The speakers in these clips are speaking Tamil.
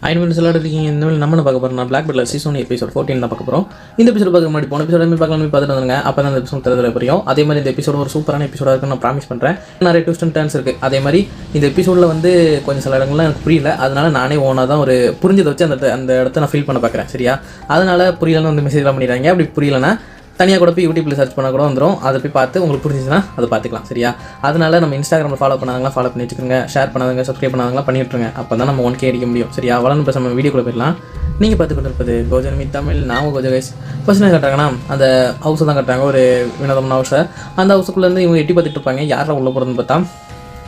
ஐநூறு சில இருக்கீங்க. இந்த மாதிரி நம்ம பார்க்க போகிறோம். பிளாக் பெல்ல சீசன் எபிசோட் 14 தான் பார்க்க போகிறோம். இந்த எபிசோட் பார்க்க முன்னாடி போன எபிசோட் பார்க்கலாம் பார்த்துட்டு வந்துங்க. அப்போ தான் இந்த எபிசோட் தரதுல புரியும். அதே மாதிரி இந்த எபிசோட் ஒரு சூப்பரான எபிசோடாக இருக்குன்னு நான் ப்ராமிஸ் பண்ணுறேன். நிறைய ட்விஸ்ட் அண்ட் டர்ன்ஸ் இருக்குது. அதே மாதிரி இந்த எபிசோடில் வந்து கொஞ்சம் சில இடங்கள்லாம் எனக்கு புரியல. அதனால நானே ஓனாக தான் ஒரு புரிஞ்சதை வச்சு அந்த இடத்த நான் ஃபீல் பண்ண பார்க்குறேன். சரியா? அதனால் புரியலன்னு வந்து மெசேஜ்லாம் பண்ணிடுறாங்க. அப்படி புரியலன்னா தனியாக கூட போய் யூடியூப்பில் சர்ச் பண்ண கூட வந்துடும். அதை போய் பார்த்து உங்களுக்கு புரிஞ்சிச்சுன்னா அதை பார்த்துக்கலாம். சரியா? அதனால் நம்ம இன்ஸ்டாகிராமில் ஃபாலோ பண்ணாதவங்களாம் ஃபாலோ பண்ணி வச்சுக்கோங்க. ஷேர் பண்ணாதவங்க சப்ஸ்கிரைப் பண்ணாதவங்களாம் பண்ணிவிட்டுருங்க. அப்போ தான் நம்ம 1K அடிக்க முடியும். சரியா? வளர்ந்து பேச நம்ம வீடியோக்குள்ளே போயிடலாம். நீங்கள் பார்த்து கொண்டு இருப்பது கோஜன் மீட் தமிழ். நான் கோஜ கைஸ். ஃபர்ஸ்ட் என்ன கட்டுறாங்கன்னா அந்த ஹவுஸை தான் கட்டுறாங்க. ஒரு வினோதமான ஹவுஸை. அந்த ஹவுஸுக்குள்ளேருந்து இவங்க எட்டி பார்த்துட்டு இருப்பாங்க. யாரெல்லாம் உள்ளே போகிறதுன்னு பார்த்தா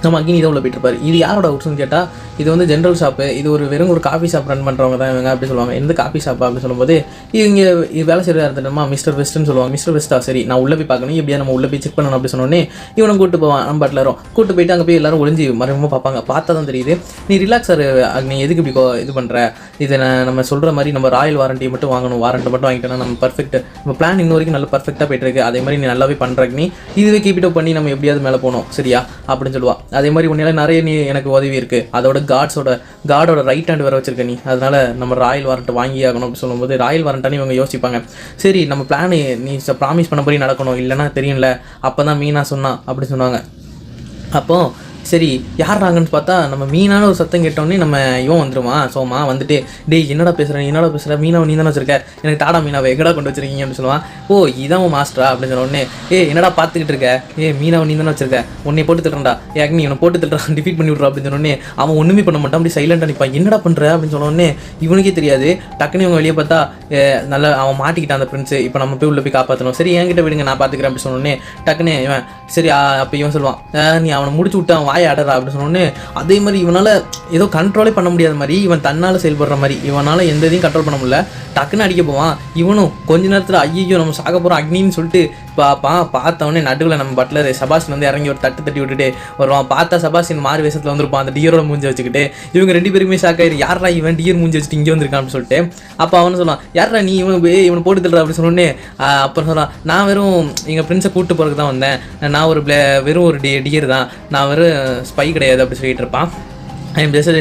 நம்ம அக்னி இதை உள்ள போயிட்டு இருப்பார். இது யாரோட ஹவுஸ்னு கேட்டால் இது வந்து ஜென்ரல் ஷாப்பு. இது ஒரு வெறும் ஒரு காஃபி ஷாப் ரன் பண்ணுறவங்க தான் இவங்க அப்படி சொல்லுவாங்க. எந்த காஃபி ஷாப்பா அப்படின்னு சொல்லும்போது இவங்க வேலை செய்கிறதா இருந்தோமா மிஸ்டர் வெஸ்ட்னு சொல்லுவாங்க. மிஸ்டர் வெஸ்ட்டா, சரி நான் உள்ளே போய் பார்க்கணும், எப்படியா நம்ம உள்ளே போய் செக் பண்ணணும் அப்படி சொன்னோடனே இவனை கூட்டு போவான். நம்ம பட்லரும் கூட்டு போயிட்டு அங்கே போய் எல்லாரும் ஒளிஞ்சு மறைமுகமாக பார்ப்பாங்க. பார்த்தா தான் தெரியுது நீ ரிலாக்ஸ் ஆறு அக்னி, எதுக்கு இப்படி இது பண்ணுற, இதை நம்ம சொல்கிற மாதிரி நம்ம ராயல் வாரண்ட்டி மட்டும் வாங்கணும். வாரண்ட்டை மட்டும் வாங்கிட்டோன்னா நம்ம பர்ஃபெக்ட், நம்ம பிளான் இன்ன வரைக்கும் நல்லா பர்ஃபெக்டாக போயிட்டு இருக்கு. அதே மாதிரி நீ நல்லாவே பண்ணுற அக்னி, இதுவே கீப் இட் அப் பண்ணி நம்ம எப்படியாவது மேலே போகணும். சரியா? அப்படின்னு சொல்லுவா. அதே மாதிரி உன்னையால நிறைய நீ எனக்கு உதவி இருக்குது. அதோட காடோட ரைட் ஹேண்ட் வேறு வச்சிருக்க நீ, அதனால நம்ம ராயல் வாரண்ட்டை வாங்கி ஆகணும் அப்படின்னு சொல்லும்போது ராயல் வாரண்ட்டானு இவங்க யோசிப்பாங்க. சரி நம்ம பிளான் நீ ப்ராமிஸ் பண்ணபடி நடக்கணும், இல்லைன்னா தெரியல. அப்போ தான் மீனா சொன்னா அப்படி சொன்னாங்க. அப்போது சரி யார்றாங்கன்னு பார்த்தா நம்ம மீனான ஒரு சத்தம் கேட்டோடனே நம்ம இவன் வந்துடுவான். சோமா வந்துட்டு டேய் என்னடா பேசுகிற மீனாவை நீ தானே வச்சிருக்க, எனக்கு தாடா மீனாவை எங்கடா கொண்டு வச்சிருக்கீங்க அப்படின்னு சொல்லுவான். ஓ இதான் மாஸ்டரா அப்படின்னு சொன்ன உடனே என்னடா பார்த்துக்கிட்டு இருக்க, மீனாவை நீ தானே வச்சிருக்க, உன்னை போட்டு திட்டுறா, அக்னி இவனை போட்டு திட்டுறான், டிஃபீட் பண்ணி விட்றா அப்படின்னு சொன்னோடனே அவன் ஒன்றுமே பண்ண மாட்டான். அப்படி சைலண்டாக நிற்பான். என்னடா பண்ணுற அப்படின்னு சொன்னோடனே இவனுக்கே தெரியாது. டக்குன்னு இவங்க வெளியே பார்த்தா நல்லா அவன் மாட்டிக்கிட்டான் அந்த பிரின்ஸு. இப்போ நம்ம போய் உள்ளே போய் காப்பாற்றணும். சரி என்கிட்ட விடுங்க நான் பார்த்துக்கிறேன் அப்படின்னு சொன்னோடனே டக்குன்னு இவன் சரி அப்போ இவன் சொல்லுவான் நீ அவனை முடிச்சு விட்டான் வாய் ஆடுறா அப்படின்னு சொன்னோடனே அதே மாதிரி இவனால் ஏதோ கண்ட்ரோலே பண்ண முடியாத மாதிரி இவன் தன்னால் செயல்படுற மாதிரி இவனால் எந்த இதையும் கண்ட்ரோல் பண்ண முடியல. டக்குன்னு அடிக்க போவான். இவனும் கொஞ்ச நேரத்தில் ஐயோ நம்ம சாக போகிறோம் அக்னின்னு சொல்லிட்டு பார்த்தவொடனே நடுவில் நம்ம பட்லர் சபாஷின் வந்து இறங்கி ஒரு தட்டி விட்டுட்டு வருவான். பார்த்தா சபாஷின் மாறு வேஷத்தில் வந்திருப்பான் அந்த டியரோட மூஞ்சி வச்சுக்கிட்டு. இவங்க 2 பேருமே ஷாக் ஆயிரு, யாரா இவன் டியர் மூஞ்சி வச்சுட்டு இங்கே வந்திருக்கான் அப்படின்னு சொல்லிட்டு. அப்போ அவனு சொல்லுவான் யாரா நீ இவனை போட்டு தள்ளுற அப்படின்னு சொன்னோடனே அப்புறம் சொல்கிறான் நான் வெறும் எங்கள் ஃப்ரெண்ட்ஸை கூப்பிட்டு போகிறதுக்கு தான் வந்தேன், நான் ஒரு வெறும் ஒரு டியர் தான், நான் வெறும் ஸ்பை கிடையாது அப்படி சொல்லிட்டு இருப்பான். என் பேச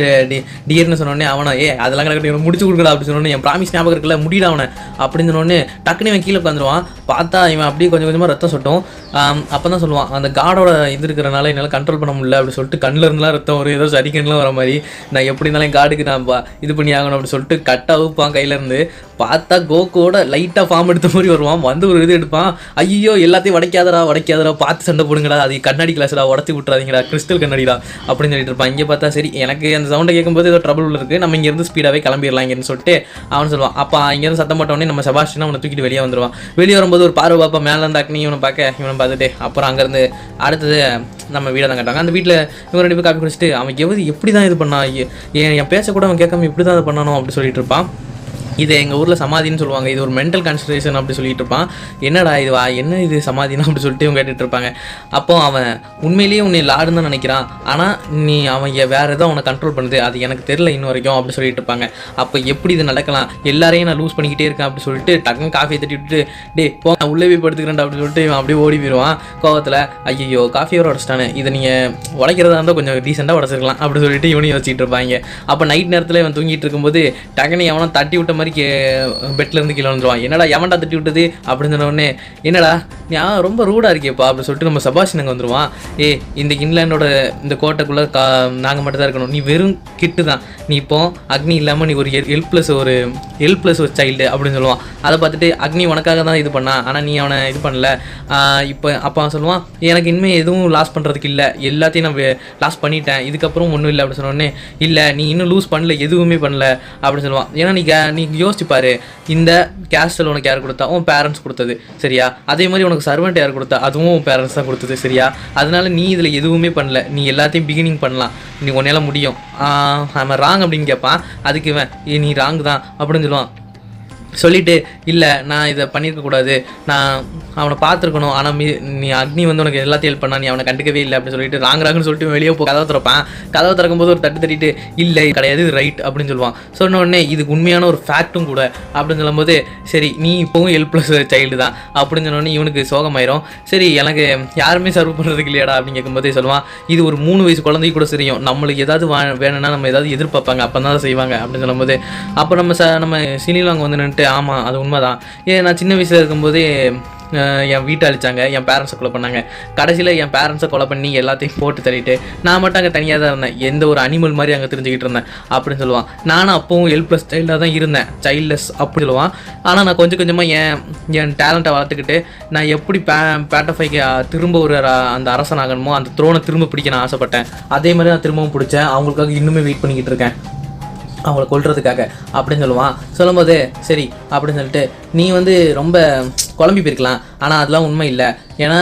டியர்னு சொன்னோடனே அவனை அதெல்லாம் கரெக்டாக இவனை முடிச்சு கொடுக்கல அப்படி சொன்னோடனே என் ப்ராமிஸ் ஞாபகம் இருக்குல்ல முடியல அவனை அப்படின்னு சொன்னோடனே டக்குன்னு இவன் கீழே உட்காந்துருவான். பார்த்தா இவன் அப்படியே கொஞ்சம் கொஞ்சமாக ரத்தம் சொட்டும். அப்போ தான் சொல்லுவான் அந்த காடோட இது இருக்கிறனால என்னால் கண்ட்ரோல் பண்ண முடியல அப்படி சொல்லிட்டு கண்ணில் இருந்தெலாம் ரத்தம் ஒரு ஏதோ சரிக்கன்லாம் வர மாதிரி நான் எப்படி இருந்தாலும் என் காடுக்கு நான் இது பண்ணி ஆகணும் அப்படின்னு சொல்லிட்டு கட்டாக வைப்பான் கையிலேருந்து. பார்த்தா கோகோட லைட்டாக ஃபார்ம் எடுத்த மாதிரி வருவான். வந்து ஒரு இது எடுப்பான். ஐயோ எல்லாத்தையும் உடைக்காதரா பார்த்து சண்டை போடுங்கடா, அது கண்ணாடி கிளாஸ்டா உடச்சி விட்றாதீங்கடா, கிறிஸ்டல் கண்ணாடிடா அப்படின்னு சொல்லிட்டு இருப்பான். இங்கே பார்த்தா சரி எனக்கு அந்த சவுண்டை கேட்கும்போது ஏதோ ட்ரபிள் இருக்குது, நம்ம இங்கேருந்து ஸ்பீடாகவே கிளம்பிடலாம் இங்கேன்னு சொல்லிட்டு அவன் சொல்லுவான். அப்போ இங்கேருந்து சத்தம் போட்டோடனே நம்ம செபாஸ்டியன் அவனை தூக்கிட்டு வெளியே வந்துடுவான். வெளியே வரும்போது ஒரு பார்வை பார்ப்பா மேலே இருந்து அக்னி இவனை பார்த்துட்டு அப்புறம் அங்கேருந்து அடுத்தது நம்ம வீடை தான் கட்டாங்க. அந்த வீட்டில் இவங்க 2 பேர் காப்பி குடிச்சிட்டு அவன் எப்படி தான் இது பண்ணான், என் பேசக்கூட அவன் கேட்காம இப்படி தான் அதை பண்ணணும் அப்படி சொல்லிட்டு இருப்பான். இது எங்கள் ஊரில் சமாதின்னு சொல்லுவாங்க, இது ஒரு மென்டல் கான்சன்ட்ரேஷன் அப்படி சொல்லிட்டு இருப்பான். என்னடா என்ன இது சமாதினா அப்படி சொல்லிட்டு இவங்க கேட்டுட்டு இருப்பாங்க. அப்போ அவன் உண்மையிலேயே உன்னை லாடுன்னு தான் நினைக்கிறான், ஆனால் அவன் வேறு ஏதோ அவனை கண்ட்ரோல் பண்ணுது, அது எனக்கு தெரியல இன்ன வரைக்கும் அப்படி சொல்லிட்டு இருப்பாங்க. அப்போ எப்படி இது நடக்கலாம், எல்லாரையும் நான் லூஸ் பண்ணிக்கிட்டே இருக்கேன் அப்படி சொல்லிட்டு டக்குன்னு காஃபியை தட்டி விட்டுட்டு போ நான் உள்ளே போய் படுத்துக்கிறேன் அப்படின்னு சொல்லிட்டு இவன் அப்படியே ஓடி போயிடுவான் கோவத்தில். ஐயோ காஃபியோட உடச்சிட்டானே, இதை நீங்கள் உடைக்கிறதா இருந்தால் கொஞ்சம் டீசெண்டாக உடச்சிருக்கலாம் அப்படி சொல்லிட்டு இவனையும் வச்சுக்கிட்டு இருப்பாங்க. அப்போ நைட் நேரத்தில் இவன் தூங்கிட்டு இருக்கும்போது டக்குன்னு எவனை தட்டி விட்ட மாதிரி பெட்லேருந்து கீழே வந்துடுவான். என்னடா எவன்டா தட்டி விட்டது அப்படின்னு சொன்ன உடனே என்னடா நீ ரொம்ப ரூடாக இருக்கேப்பா அப்படி சொல்லிட்டு நம்ம சபாஷ் அங்கே வந்துடுவான். இந்த இன்லேண்டோட இந்த கோட்டைக்குள்ளே நாங்கள் மட்டும் தான் இருக்கணும், நீ வெறும் கிட்டு தான், நீ இப்போ அக்னி இல்லாமல் நீ ஒரு ஹெல்ப்லெஸ் ஒரு சைல்டு அப்படின்னு சொல்லுவான். அதை பார்த்துட்டு அக்னி உனக்காக தான் இது பண்ணான், ஆனால் நீ அவனை இது பண்ணல. இப்போ அப்போ அவன் சொல்லுவான் எனக்கு இனிமேல் எதுவும் லாஸ் பண்ணுறதுக்கு இல்லை, எல்லாத்தையும் நான் லாஸ் பண்ணிட்டேன், இதுக்கப்புறம் ஒன்றும் இல்லை அப்படின்னு சொன்னோடனே இல்லை நீ இன்னும் லூஸ் பண்ணல, எதுவுமே பண்ணல அப்படின்னு சொல்லுவான். ஏன்னா நீ யோசிச்சுப்பாரு, இந்த கேஸ்டல் உனக்கு யார் கொடுத்தா, உன் பேரண்ட்ஸ் கொடுத்தது சரியா, அதே மாதிரி உனக்கு சர்வெண்ட் யார் கொடுத்தா, அதுவும் உன் பேரண்ட்ஸ் தான் கொடுத்தது சரியா, அதனால நீ இதில் எதுவுமே பண்ணல, நீ எல்லாத்தையும் பிகினிங் பண்ணலாம், நீ உன்னால் முடியும். நம்ம ராங் அப்படின்னு கேட்பான். அதுக்கு இவன் நீ ராங் தான் அப்படின்னு சொல்லுவான். சொல்லிவிட்டு இல்லை நான் இதை பண்ணியிருக்கக்கூடாது, நான் அவனை பார்த்துருக்கணும், ஆனால் நீ அக்னி வந்து உனக்கு எல்லாத்தையும் ஹெல்ப் பண்ணா, நீ அவனை கண்டுக்கவே இல்லை அப்படின்னு சொல்லிட்டு ராங்குன்னு சொல்லிட்டு வெளியே கதவை திறப்பான். கதவை திறக்கும்போது ஒரு தட்டிட்டு இல்லை கிடையாது இது ரைட் அப்படின்னு சொல்லுவான். சொன்ன உடனே இதுக்கு உண்மையான ஒரு ஃபேக்ட்டும் கூட அப்படின்னு சொல்லும்போது சரி நீ இப்போவும் ஹெல்ப்லெஸ் சைல்டு தான் அப்படின்னு சொன்னோடனே இவனுக்கு சோகமாயிரும். சரி எனக்கு யாருமே சர்வ் பண்ணுறதுக்கு இல்லையாடா அப்படின்னு கேட்கும்போதே சொல்லுவான், இது ஒரு 3 வயசு குழந்தைக்கு கூட தெரியும், நம்மளுக்கு ஏதாவது வேணும்னா நம்ம ஏதாவது எதிர்பார்ப்பாங்க அப்போ தான் செய்வாங்க அப்படின்னு சொல்லும்போது அப்போ நம்ம சினியில் அங்கே வந்து ஆமாம் அது உண்மைதான், நான் சின்ன வயசில் இருக்கும்போதே என் வீட்டை அழிச்சாங்க, என் பேரண்ட்ஸை கொலை பண்ணாங்க, கடைசியில் என் பேரண்ட்ஸை கொலை பண்ணி எல்லாத்தையும் போட்டு தள்ளிட்டு நான் மட்டும் அங்கே தனியாக தான் இருந்தேன், எந்த ஒரு அனிமல் மாதிரி அங்கே தெரிஞ்சுக்கிட்டு இருந்தேன் அப்படின்னு சொல்லுவான். நானும் அப்போவும் ஹெல்ப்லெஸ் சைல்டாக தான் இருந்தேன், சைல்ட்லெஸ் அப்படி சொல்லுவான். ஆனால் நான் கொஞ்சம் கொஞ்சமாக என் டேலண்ட்டை வளர்த்துக்கிட்டு நான் எப்படி பேட்டஃபைக்கு திரும்ப ஒரு அந்த அரசனாகணுமோ அந்த த்ரோனை திரும்ப பிடிக்க நான் ஆசைப்பட்டேன். அதே மாதிரி நான் திரும்பவும் பிடிச்சேன், அவங்களுக்காக இன்னுமே வெயிட் பண்ணிக்கிட்டு இருக்கேன் அவங்கள கொல்றதுக்காக அப்படின்னு சொல்லுவான். சொல்லும்போது சரி அப்படின்னு சொல்லிட்டு நீ வந்து ரொம்ப குழம்பி போயிருக்கலாம், ஆனால் அதெல்லாம் உண்மை இல்லை, ஏன்னா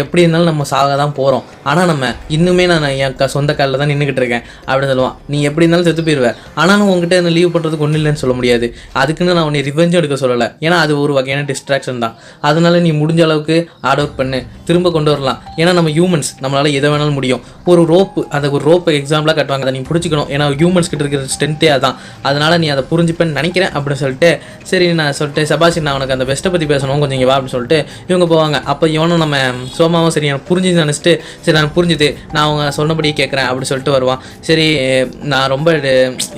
எப்படி இருந்தாலும் நம்ம சாக தான் போகிறோம், ஆனால் நம்ம இன்னுமே நான் என் சொந்த காலில் தான் நின்றுக்கிட்டு இருக்கேன் அப்படின்னு சொல்லுவான். நீ எப்படி இருந்தாலும் செத்து போயிடுவேன், ஆனாலும் உங்ககிட்ட என்ன லீவ் பண்ணுறதுக்கு ஒன்றும் இல்லைன்னு சொல்ல முடியாது, அதுக்குன்னு நான் உன்னை ரிவெஞ்சும் எடுக்க சொல்லலை, ஏன்னா அது ஒரு வகையான டிஸ்ட்ராக்ஷன் தான், அதனால நீ முடிஞ்ச அளவுக்கு ஹார்ட் ஒர்க் பண்ணு, திரும்ப கொண்டு வரலாம், ஏன்னா நம்ம ஹியூமன்ஸ் நம்மளால் எதை வேணாலும் முடியும். ஒரு ரோப்பை எக்ஸாம்பிளாக கட்டுவாங்க, அதை நீ பிடிச்சிக்கணும், ஏன்னா ஹியூமன்ஸ் கிட்ட இருக்கிற ஸ்ட்ரென்த்தே அதான், அதனால் நீ அதை புரிஞ்சுப்பேன்னு நினைக்கிறேன் அப்படின்னு சொல்லிட்டு சரி நான் சொல்லிட்டு செபாஸ்டியன் நான் உனக்கு அந்த பெஸ்ட்டை பற்றி பேசணும் கொஞ்சம் இங்கே வா அப்படின்னு சொல்லிட்டு இவங்க போவாங்க. அப்போ இவனும் நம்ம சோமாவும் சரி எனக்கு புரிஞ்சுன்னு நினச்சிட்டு சரி நான் புரிஞ்சுது நான் அவங்க சொன்னபடியே கேட்குறேன் அப்படின்னு சொல்லிட்டு வருவான். சரி நான் ரொம்ப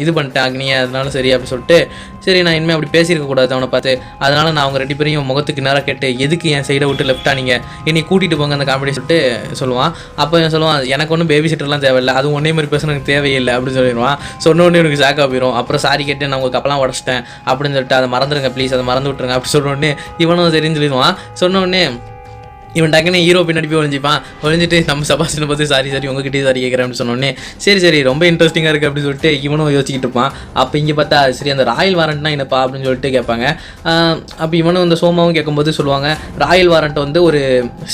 இது பண்ணிட்டேன் அக்னியை, அதனால சரி அப்படின்னு சொல்லிட்டு சரி நான் இனிமேல் அப்படி பேசியிருக்கக்கூடாது அவனை பார்த்து, அதனால் நான் அவங்க 2 பேரையும் முகத்துக்கு நேராக கேட்டு எதுக்கு என் சைடை விட்டு லெஃப்ட் ஆனீங்க, என்னை கூட்டிகிட்டு போங்க அந்த காமெடி சொல்லிட்டு சொல்லுவான். அப்போ என்ன சொல்லுவான், எனக்கு ஒன்றும் பேபி சிட்டர்லாம் தேவையில்லை, அதுவும் ஒன்றே மாதிரி பேச எனக்கு தேவையில்லை அப்படின்னு சொல்லிடுவான். சொன்ன உடனே எனக்கு ஜாக்காக போயிடும். அப்புறம் சாரி கேட்டு நான் உங்களுக்கு கப்பலாம் உடச்சிட்டேன் அப்படின்னு சொல்லிட்டு அதை மறந்துடுங்க ப்ளீஸ், அதை மறந்து விட்டுருங்க அப்படி சொன்ன உடனே இவனும் சரின்னு சொல்லிடுவான். சொன்ன உடனே இவன் டக்குன்னு ஹீரோ பின்னாடி போய் ஒழிஞ்சிட்டு நம்ம செபாஸ்டியனை பார்த்து சாரி உங்ககிட்டே சாரி கேட்குறேன்னு சொன்னோடனே சரி ரொம்ப இன்ட்ரெஸ்டிங்காக இருக்குது அப்படின்னு சொல்லிட்டு இவனும் யோசிச்சுட்டு இருப்பான். அப்போ இங்கே பார்த்தா சரி அந்த ராயல் வாரண்ட்னா என்னப்பா அப்படின்னு சொல்லிட்டு கேட்பாங்க. அப்போ இவனும் இந்த சோமாவும் கேட்கும்போது சொல்லுவாங்க, ராயல் வாரண்ட் வந்து ஒரு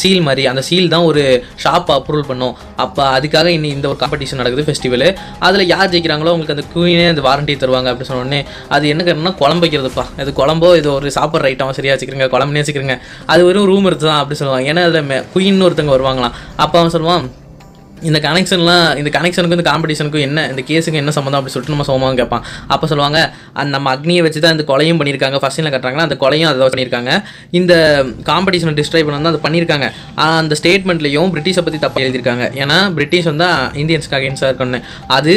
சீல் மாதிரி, அந்த சீல் தான் ஒரு ஷாப்பை அப்ரூவல் பண்ணும், அப்போ அதுக்காக இந்த ஒரு காம்படிஷன் நடக்குது ஃபெஸ்டிவல், அதில் யார் ஜெயிக்கிறாங்களோ அவங்களுக்கு அந்த குயினே அந்த வாரண்டி தருவாங்க அப்படின்னு சொன்னோடனே அது என்ன காரணம்னா குழம்பு வைக்கிறதுப்பா, அது குழம்போ இது ஒரு சாப்பிட்ற ஐட்டம் சரியாக வச்சுக்கிறீங்க குழம்புனே வச்சுக்கிறீங்க, அது வெறும் ரூம் எடுத்து தான் அப்படி சொல்லுவாங்க. ஏன்னா அதில் குயின்னு ஒருத்தங்க வருவாங்களாம். அப்போ அவன் சொல்லுவான் இந்த கனெக்ஷனுக்கும் இந்த காம்படிஷனுக்கும் என்ன இந்த கேஸுக்கு என்ன சம்மந்தம் அப்படி சொல்லிட்டு நம்ம சோமாவும் கேட்பான். அப்போ சொல்லுவாங்க நம்ம அக்னியை வச்சு தான் இந்த கொலையும் பண்ணியிருக்காங்க, ஃபர்ஸ்ட் சீனில் கட்டுறாங்களா அந்த கொலையும் அதை பண்ணியிருக்காங்க, இந்த காம்படிஷனை டிஸ்ட்ராய் பண்ண அதை பண்ணியிருக்காங்க. அந்த ஸ்டேட்மெண்ட்லேயும் பிரிட்டிஷை பற்றி தப்பாக எழுதியிருக்காங்க, ஏன்னா பிரிட்டிஷ் வந்து இந்தியன்ஸ்க்கு அகேன்ஸ்டாக இருக்குன்னு, அது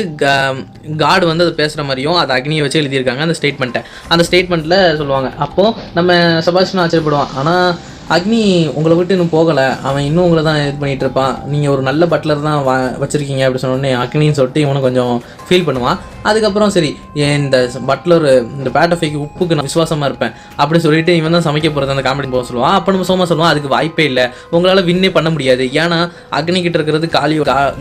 காடு வந்து அதை பேசுகிற மாதிரியும் அதை அக்னியை வச்சு எழுதியிருக்காங்க அந்த ஸ்டேட்மெண்ட்டில் சொல்லுவாங்க. அப்போது நம்ம செபாஸ்டியன் ஆச்சரியப்படுவான், ஆனால் அக்னி உங்களை விட்டு இன்னும் போகலை, அவன் இன்னும் உங்களை தான் இது பண்ணிகிட்டு இருப்பான், நீங்கள் ஒரு நல்ல பட்லர் தான் வச்சுருக்கீங்க அப்படி சொன்னோடனே அக்னின்னு சொல்லிட்டு இவனும் கொஞ்சம் ஃபீல் பண்ணுவான். அதுக்கப்புறம் சரி இந்த பட்லர் இந்த பேட்டஃபைக்கு உப்புக்கு நான் விசுவாசமாக இருப்பேன் அப்படி சொல்லிட்டு இவன் தான் சமைக்க போகிறது அந்த காமெடி போக சொல்லுவான். அப்போ நம்ம சோமா சொல்லுவான் அதுக்கு வாய்ப்பே இல்லை, உங்களால் வின்னே பண்ண முடியாது, ஏன்னா அக்னி கிட்ட இருக்கிறது காலி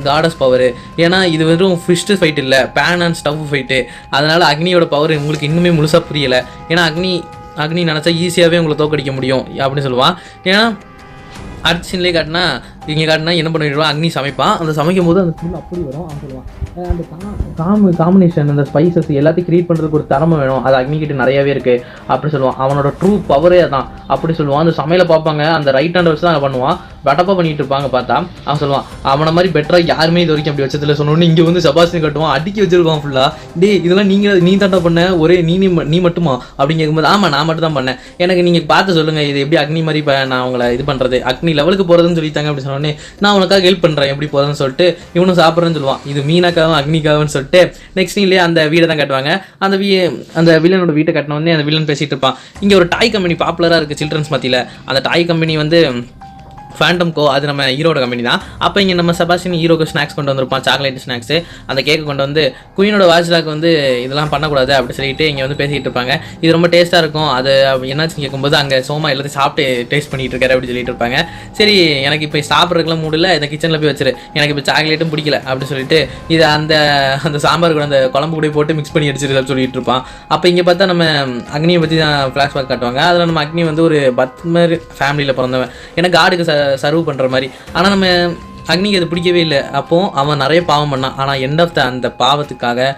காடஸ் பவர், ஏன்னா இது வெறும் ஃபிஸ்ட்டு ஃபைட் இல்லை பேன் அண்ட் ஸ்டவ் ஃபைட்டு, அதனால் அக்னியோட பவர் உங்களுக்கு இன்னுமே முழுசாக புரியலை, ஏன்னா அக்னி நினச்சா ஈஸியாகவே உங்களை தோக்கடிக்க முடியும் அப்படின்னு சொல்லுவான். ஏன்னா அடுத்த சீன்லேயே காட்டினா என்ன பண்ணிடுவான், அக்னி சமைப்பான், அந்த சமைக்கும் போது அந்த ஃபுல் அப்படி வரும். அவன் சொல்லுவான் அந்த காம்பினேஷன் அந்த ஸ்பைசஸ் எல்லாத்தையும் க்ரியேட் பண்ணுறதுக்கு ஒரு திறமை வேணும், அது அக்னிக்கிட்ட நிறையாவே இருக்குது அப்படி சொல்லுவான். அவனோட ட்ரூ பவரே தான் அப்படி சொல்லுவான். அந்த சமையலை பார்ப்பாங்க, அந்த ரைட் ஹேண்ட் வச்சு தான் பண்ணுவான், வெட்டப்பா பண்ணிட்டு இருப்பாங்க பார்த்தா. அவன் சொல்லுவான் அவனை மாதிரி பெட்டராக யாருமே இது வரைக்கும் அப்படி வச்சதில்லை சொன்னோன்னு இங்கே வந்து செபாஸ்டியன் கட்டுவான், அடிக்கி வச்சிருக்கான் ஃபுல்லாக, இதெல்லாம் நீ தாண்டா பண்ண ஒரே நீ மட்டுமா அப்படின்னு கேட்கும்போது ஆமாம் நான் மட்டும் தான் பண்ணேன், எனக்கு நீங்கள் பார்த்து சொல்லுங்கள் இது எப்படி அக்னி மாதிரி நான் அவங்கள இது பண்ணுறது அக்னி லெவலுக்கு போகிறதுன்னு சொல்லிட்டாங்க அப்படி சொன்னோடனே நான் உனக்காக ஹெல்ப் பண்ணுறேன் எப்படி போகிறதுன்னு சொல்லிட்டு இவனும் சாப்பிட்றேன்னு சொல்லுவான். இது மீனாக்காகவும் அக்னிக்காகவும் சொல்லிட்டு நெக்ஸ்ட் சீன்லேயே அந்த வீடை தான் கட்டுவாங்க. அந்த வில்லனோட வீட்டை கட்டினோடனே அந்த வில்லன் பேசிகிட்டு இருப்பான். இங்கே ஒரு டாய் கம்பெனி பாப்புலராக இருக்குது சில்ட்ரன்ஸ் மத்தியில், அந்த டாய் கம்பெனி வந்து ஃபேண்டம் கோ, அது நம்ம ஹீரோட கம்பெனி தான். அப்போ இங்கே நம்ம செபாஸ்டியன் ஹீரோக்கு ஸ்நாக்ஸ் கொண்டு வந்திருப்பான், சாக்லேட் ஸ்நாக்ஸு, அந்த கேக்கு கொண்டு வந்து குயினோட வாட்ச்லாக் வந்து இதெல்லாம் பண்ணக்கூடாது அப்படி சொல்லிட்டு இங்கே வந்து பேசிக்கிட்டு இருப்பாங்க. இது ரொம்ப டேஸ்ட்டாக இருக்கும், அது என்னாச்சுன்னு கேட்கும்போது அங்கே சோமா எல்லாத்தையும் சாப்பிட்டு டேஸ்ட் பண்ணிட்டு இருக்காரு அப்படி சொல்லிட்டு இருப்பாங்க. சரி எனக்கு இப்போ சாப்பிட்றதுக்குலாம் மூடில் இந்த கிச்சனில் போய் வச்சிரு, எனக்கு இப்போ சாக்லேட்டும் பிடிக்கல அப்படி சொல்லிட்டு இது அந்த சாம்பார் கூட அந்த குழம்பு கூட போட்டு மிக்ஸ் பண்ணி அடிச்சிருக்காரு சொல்லிட்டு இருப்பான். அப்போ இங்கே பார்த்தா நம்ம அக்னியை பற்றி தான் ஃப்ளாஷ்பேக் காட்டுவாங்க. அதில் நம்ம அக்னி வந்து ஒரு பத்மர் ஃபேமிலியில் பிறந்தவன், ஏன்னா காடுக்கு சர்வ் பண்ணுற மாதிரி. ஆனால் நம்ம அக்னிக்கு அது பிடிக்கவே இல்லை. அப்போது அவன் நிறைய பாவம் பண்ணான், ஆனால் எண்ட் ஆஃப் அந்த பாவத்துக்காக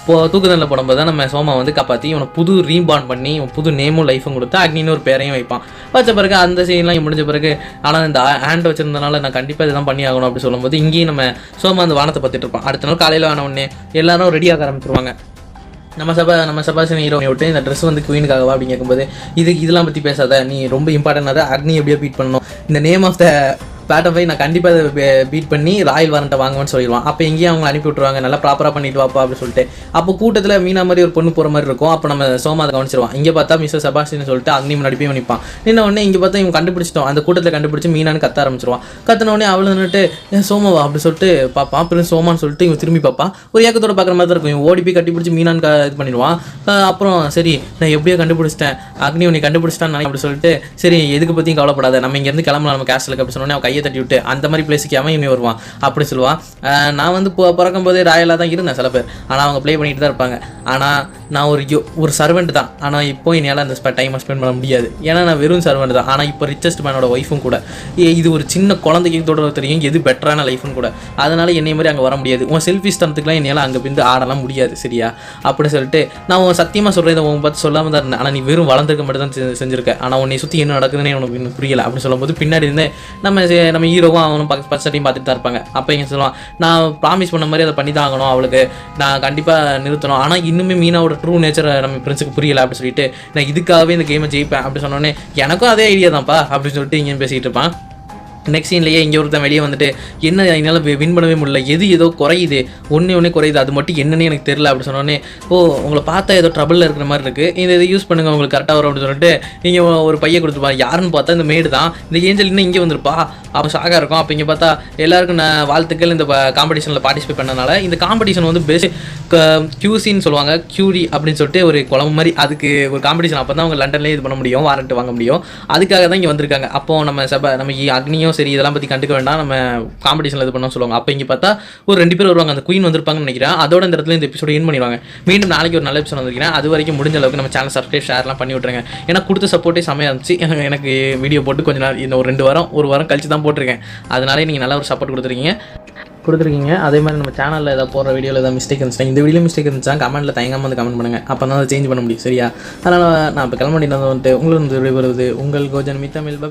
தூக்குதலில் போடும்போது தான் நம்ம சோமா வந்து காப்பாற்றி இவனை புது ரீபார்ன் பண்ணி இவன் புது நேமும் லைஃபும் கொடுத்து அக்னின்னு ஒரு பேரையும் வைப்பான். வச்ச பிறகு அந்த சீன்லாம் முடிஞ்ச பிறகு ஆனால் இந்த ஹேண்ட் வச்சிருந்தனால நான் கண்டிப்பாக இதெல்லாம் பண்ணி ஆகணும் அப்படி சொல்லும்போது இங்கேயும் நம்ம சோமா அந்த வானத்தை பார்த்துட்டு இருப்பான். அடுத்த நாள் காலையில் ஆன உடனே எல்லாரும் ரெடியாக ஆரம்பிச்சிருவாங்க. நம்ம சபாஷன் ஹீரோனை விட்டு இந்த ட்ரெஸ் வந்து குயினுக்காகவா அப்படின்னு கேட்கும்போது இதெல்லாம் பற்றி பேசாத, நீ ரொம்ப இம்பார்ட்டன்டாக அக்னி எப்படியோ பீட் பண்ணணும், இந்த நேம் ஆஃப் த பேட்டை நான் கண்டிப்பாக அதை பீட் பண்ணி ராயல் வாரண்ட்டை வாங்குவேன்னு சொல்லிடுவான். அப்போ எங்கேயும் அவங்க அனுப்பி விட்ருவாங்க, நல்லா ப்ராப்பராக பண்ணிட்டு வாப்பா அப்படின்னு சொல்லிட்டு. அப்போ கூட்டத்தில் மீனா மாதிரி ஒரு பொண்ணு போகிற மாதிரி இருக்கும். அப்போ நம்ம சோமா அதை கவனிச்சிருவான். இங்கே பார்த்தா மிஸ்டர் செபாஸ்டின்னு சொல்லிட்டு அக்னி முன்னாடி போய் நிற்பான். நின்ன உடனே இங்கே பார்த்தா இவங்க கண்டுபிடிச்சிட்டோம், அந்த கூட்டத்தில் கண்டுபிடிச்சி மீனான்னு கத்த ஆரம்பிச்சிருவான். கத்தின உடனே அவளை நின்றுட்டு சோமாவா அப்படி சொல்லிட்டு பார்ப்பான். அப்புறம் சோமான்னு சொல்லிட்டு இவன் திரும்பி பார்ப்பான். ஒரு ஏக்கத்தோட பார்க்குற மாதிரி தான் இருக்கும். இவன் ஓடி போய் கட்டிப்பிடிச்சி மீனான்னு இது பண்ணிடுவான். அப்புறம் சரி நான் எப்படியோ கண்டுபிடிச்சிட்டேன், அக்னி உன்னை கண்டுபிடிச்சிட்டான்னு அப்படி சொல்லிட்டு சரி எதுக்கு பற்றியும் கவலைப்படாத, நம்ம இங்கேருந்து கிளம்பலாம் நம்ம கேஸ்டலுக்கு அப்படி சொன்னோன்னே அவன் கையை தட்டி விட்டு அந்த மாதிரி பிளேஸுக்கு அவன் இவன் வருவான். அப்படி சொல்லுவான். நான் வந்து பிறக்கும் போதே ராயலாக தான் இருந்தேன் சில பேர், ஆனால் அவங்க ப்ளே பண்ணிட்டு தான் இருப்பாங்க. ஆனால் நான் ஒரு சர்வெண்ட் தான், ஆனால் இப்போ என்னால் அந்த டைமை ஸ்பெண்ட் பண்ண முடியாது, ஏன்னா நான் வெறும் சர்வெண்ட் தான். ஆனால் இப்போ ரிச்சஸ்ட் மேனோட ஒய்ஃபும் கூட, இது ஒரு சின்ன குழந்தைக்கு தொடர தெரியும் எது பெட்டரான லைஃப்னு கூட, அதனால என்னை மாதிரி அங்கே வர முடியாது, உன் செல்ஃபிஷ் தனத்துக்குலாம் என்னால் அங்கே பிந்து ஆடலாம் முடியாது சரியா அப்படி சொல்லிட்டு நான் உன் சத்தியமாக சொல்கிறேன் உன் பார்த்து சொல்லாமல் தான் இருந்தேன், ஆனால் நீ வெறும் வளர்ந்துருக்க மட்டும் தான் செஞ்சிருக்க, ஆனால் உன்னை சுற்றி என்ன நடக்குதுன்னு உனக்கு இன்னும் புரியலை அப்படின்னு சொல்லும்போது பின்னாடி இருந்து நம்ம ஹீரோவும் அவனும் ஃபஸ்ட்டையும் பார்த்துட்டு தான் இருப்பாங்க. அப்போ இங்கே சொல்லுவான், நான் ப்ராமிஸ் பண்ண மாதிரி அதை பண்ணி தான் ஆகணும், அவளுக்கு நான் கண்டிப்பாக நிறுத்தணும், ஆனால் இன்னுமே மீனாவோட ட்ரூ நேச்சரை நம்ம ஃப்ரெண்ட்ஸுக்கு புரியலை அப்படி சொல்லிட்டு நான் இதுக்காகவே இந்த கேமை ஜெயிப்பேன் அப்படி சொன்னோன்னே எனக்கும் அதே ஐடியா தான்ப்பா அப்படின்னு சொல்லிட்டு இங்கே பேசிகிட்டு இருப்பான். நெக்ஸ்ட் சீன்லேயே இங்கே ஒருத்தன் வெளியே வந்துட்டு என்ன என்னால் வின் பண்ணவே முடியல, ஏதோ குறையுது, ஒன்றே குறையுது, அது மட்டும் என்னன்னு எனக்கு தெரியல அப்படி சொன்னோன்னே உங்களை பார்த்தா ஏதோ ட்ரபிளில் இருக்கிற மாதிரி இருக்குது, இதை யூஸ் பண்ணுங்கள் உங்களுக்கு கரெக்டாக வரும் அப்படின்னு சொல்லிட்டு இங்கே ஒரு பையை கொடுத்துருப்பா. யாருன்னு பார்த்தா இந்த மேடு தான், இந்த ஏஞ்சல் இன்னும் இங்கே வந்துருப்பா. அப்போ ஷாகாக இருக்கும். அப்போ இங்கே பார்த்தா எல்லாருக்கும் நான் வாழ்த்துக்கள் இந்த காம்படிஷனில் பார்ட்டிசிபேட் பண்ணனால. இந்த காம்படிஷன் வந்து பேசிக் கியூசின்னு சொல்லுவாங்க, கியூரி அப்படின்னு சொல்லிட்டு ஒரு குழம்பு மாதிரி, அதுக்கு ஒரு காம்படிஷன். அப்போ தான் அவங்க லண்டன்லேயே இது பண்ண முடியும், வாரண்ட் வாங்க முடியும், அதுக்காக தான் இங்கே வந்திருக்காங்க. அப்போது நம்ம அக்னியும் சரி இதெல்லாம் பற்றி கண்டுக்க வேண்டாம், நம்ம காம்படிஷனில் இது பண்ணோம் சொல்லுவாங்க. அப்போ இங்கே பார்த்தா ஒரு 2 பேர் வருவாங்க, அந்த குயின் வந்திருப்பாங்கன்னு நினைக்கிறேன். அதோட இந்த இடத்துல இந்த எபிசோட எண்ட் பண்ணிடுவாங்க. மீண்டும் நாளைக்கு ஒரு நல்ல எபிசோட் வந்திருக்கிறேன். அது வரைக்கும் முடிஞ்ச அளவுக்கு நம்ம சேனல் சப்ஸ்கிரைப் ஷேர்லாம் பண்ணி விட்ருங்க. ஏன்னா கொடுத்த சப்போர்ட்டே செமையாக இருந்துச்சு. எனக்கு வீடியோ போட்டு கொஞ்ச நாள் இந்த ஒரு வாரம் கழிச்சு தான் போட்டிருக்கேன். அதனாலே நீங்கள் நல்லா ஒரு சப்போர்ட் கொடுத்துருக்கீங்க. அதே மாதிரி நம்ம சேனலில் ஏதாவது போகிற வீடியோவில் ஏதாவது மிஸ்டேக் இருந்துச்சுன்னா, இந்த வீடியோ மிஸ்டேக் இருந்துச்சா கமெண்ட்டில் தயங்காமல் வந்து கமெண்ட் பண்ணுங்கள், அப்போ தான் அதை சேஞ்ச் பண்ண முடியும் சரியா. அதனால் நான் இப்போ கிளம்ப வந்துட்டு உங்களுக்கு விடைபெறுவது உங்கள் கோஜன் மித்தமிழ்.